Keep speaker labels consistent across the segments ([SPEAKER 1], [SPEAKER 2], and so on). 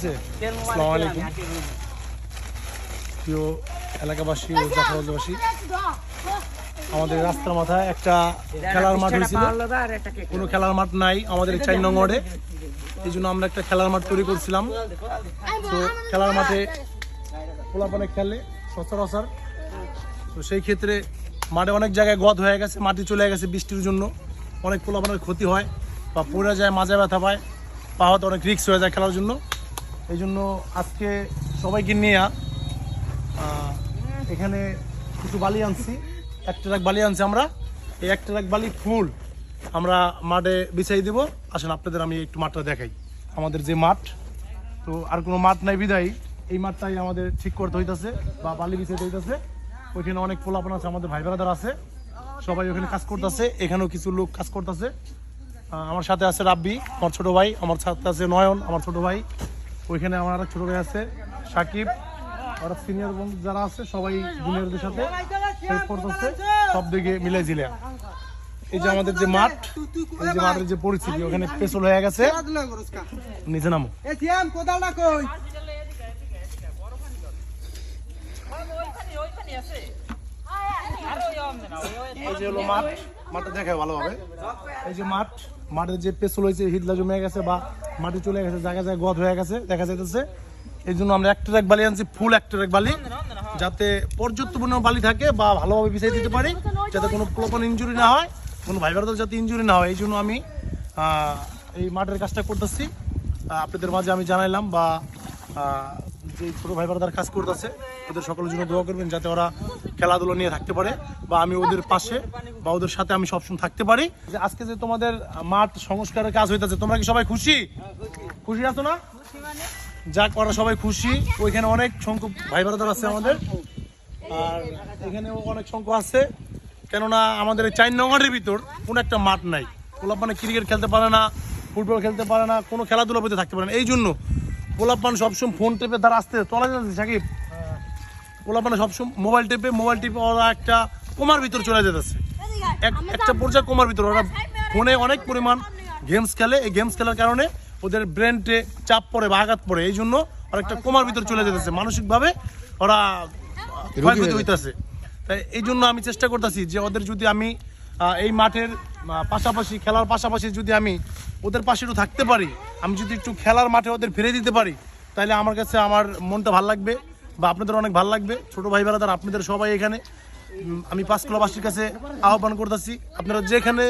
[SPEAKER 1] চলতেছে। আসসালামু আলাইকুম প্রিয় এলাকাবাসী ও জাফরাবাদবাসী, আমাদের রাস্তার মাথায় একটা খেলার মাঠ হয়েছিল, কোনো খেলার মাঠ নাই আমাদের 4 নং ওয়ার্ডে। এই জন্য আমরা একটা খেলার মাঠ তৈরি করছিলাম। তো খেলার মাঠে পোলাপানে খেলে সচরাচর, তো সেই ক্ষেত্রে মাঠে অনেক জায়গায় গদ হয়ে গেছে, মাটি চলে গেছে বৃষ্টির জন্য, অনেক পোলাপানের ক্ষতি হয় বা পড়ে যায়, মাজা ব্যথা পায়, পা হাতে অনেক রিস্ক হয়ে যায় খেলার জন্য। এই জন্য আজকে সবাইকে নিয়ে এখানে কিছু বালি আনছি, 1 ট্রাক বালি আনছি আমরা। এই 1 ট্রাক বালি ফুল আমরা মাঠে বিছাই দেবো। আসেন আপনাদের আমি একটু মাঠটা দেখাই, আমাদের যে মাঠ। তো আর কোনো মাঠ নাই বিদায় এই মাঠটাই আমাদের ঠিক করতে হইতেছে বা বালি বিছাইতে হইতেছে। ওইখানে অনেক পোলাপান আছে, আমাদের ভাই ব্রাদার আছে, সবাই ওখানে কাজ করতেছে। এখানেও কিছু লোক কাজ করতেছে। আমার সাথে আছে রাব্বি আমার ছোট ভাই, আমার সাথে আছে নয়ন আমার ছোট ভাই, ওইখানে আমার আর ছোট ভাই আছে সাকিব, আর সিনিয়র বন্ধু যারা আছে সবাই জুনিয়রদের সাথে হেল্প করতেছে সব দিকে মিলে ঝিলে। এই যে আমাদের যে মাঠ, এই যে মাঠের যে পরিস্থিতি, ওখানে পেছল হয়ে গেছে। নিচে নামো। এই যে হলো মাঠ, মাঠটা দেখায় ভালোভাবে। এই যে মাঠ, মাঠের যে পেছল হয়েছে, হিদলা জমে গেছে বা মাটি চলে গেছে, জায়গায় জায়গায় গদ হয়ে গেছে দেখা যাইতেছে। এই জন্য আমরা 1 ট্রাক বালি আনছি, ফুল 1 ট্রাক বালি, যাতে পর্যাপ্তপূর্ণ বালি থাকে বা ভালোভাবে বিছাই দিতে পারি, যাতে কোনো পোলাপান ইনজুরি না হয়, কোনো ভাই ব্রাদার যাতে ইনজুরি না হয়। এই জন্য আমি এই মাঠের কাজটা করতেছি, আপনাদের মাঝে আমি জানাইলাম। বা যে ছোটো ভাই ব্রাদার কাজ করতেছে ওদের সকলের জন্য দোয়া করবেন, যাতে ওরা খেলাধুলো নিয়ে থাকতে পারে বা আমি ওদের পাশে বা ওদের সাথে আমি সবসময় থাকতে পারি। যে আজকে যে তোমাদের মাঠ সংস্কারের কাজ হইতেছে, তোমরা কি সবাই খুশি? খুশি আছো না? যা করা সবাই খুশি। ওইখানে অনেক সংখ্যক ভাই ব্রাদার আছে আমাদের, আর এখানেও অনেক সংখ্যক আছে। কেননা আমাদের এই 4 নং ওয়ার্ডের ভিতর কোনো একটা মাঠ নাই, পোলাপানে ক্রিকেট খেলতে পারে না, ফুটবল খেলতে পারে না, কোনো খেলাধুলার প্রতি থাকতে পারে না। এই জন্য পোলাপান সবসময় ফোন টেপে তার আসতে চলা যাচ্ছে সাকিব, পোলাপানে সবসময় মোবাইল টেপে ওরা একটা কোমার ভিতর চলে যেতেছে, একটা পর্যায়ে কোমার ভিতর। ওরা ফোনে অনেক পরিমাণ গেমস খেলে, এই গেমস খেলার কারণে ওদের ব্রেনটে চাপ পড়ে বা আঘাত পড়ে। এই জন্য ওরা একটা কোমার ভিতর চলে যেতেছে, মানসিকভাবে ওরা ক্ষয়ক্ষতি হইতেছে। তাই এই জন্য আমি চেষ্টা করতেছি যে ওদের যদি আমি এই মাঠের পাশাপাশি, খেলার পাশাপাশি যদি আমি ওদের পাশে একটু থাকতে পারি, আমি যদি একটু খেলার মাঠে ওদের ফিরে দিতে পারি, তাহলে আমার কাছে আমার মনটা ভালো লাগবে বা আপনাদের অনেক ভালো লাগবে। ছোটো ভাই ব্রাদার আপনাদের সবাই এখানে আমি পাঁচকুলাবাসীর কাছে আহ্বান করতেছি, আপনারা যেখানে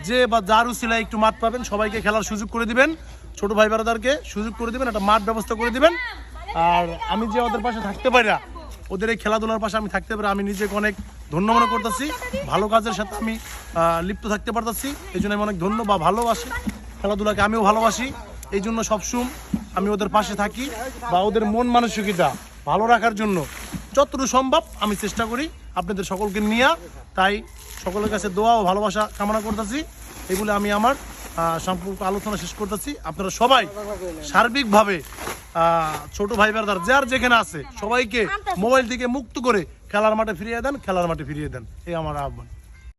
[SPEAKER 1] যে বা যার উসিলায় একটু মাঠ পাবেন সবাইকে খেলার সুযোগ করে দিবেন, ছোটো ভাই ব্রাদারকে সুযোগ করে দিবেন, একটা মাঠ ব্যবস্থা করে দিবেন। আর আমি যে ওদের পাশে থাকতে পারি না, ওদের এই খেলাধুলার পাশে আমি থাকতে পারি, আমি নিজেকে অনেক ধন্য মনে করতেছি। ভালো কাজের সাথে আমি লিপ্ত থাকতে পারতেছি, এই জন্য আমি অনেক ধন্য বা ভালোবাসি খেলাধুলাকে, আমিও ভালোবাসি। এই জন্য সবসময় আমি ওদের পাশে থাকি বা ওদের মন মানসিকতা ভালো রাখার জন্য যতটুকু সম্ভব আমি চেষ্টা করি আপনাদের সকলকে নিয়ে। তাই সকলের কাছে দোয়া ও ভালোবাসা কামনা করতেছি। এগুলো আমি আমার সম্পর্ক আলোচনা শেষ করতেছি। আপনারা সবাই সার্বিকভাবে ছোট ভাই ব্রাদার যার যেখানে আছে সবাইকে মোবাইল থেকে মুক্ত করে খেলার মাঠে ফিরিয়ে দেন, খেলার মাঠে ফিরিয়ে দেন, এই আমার আহ্বান।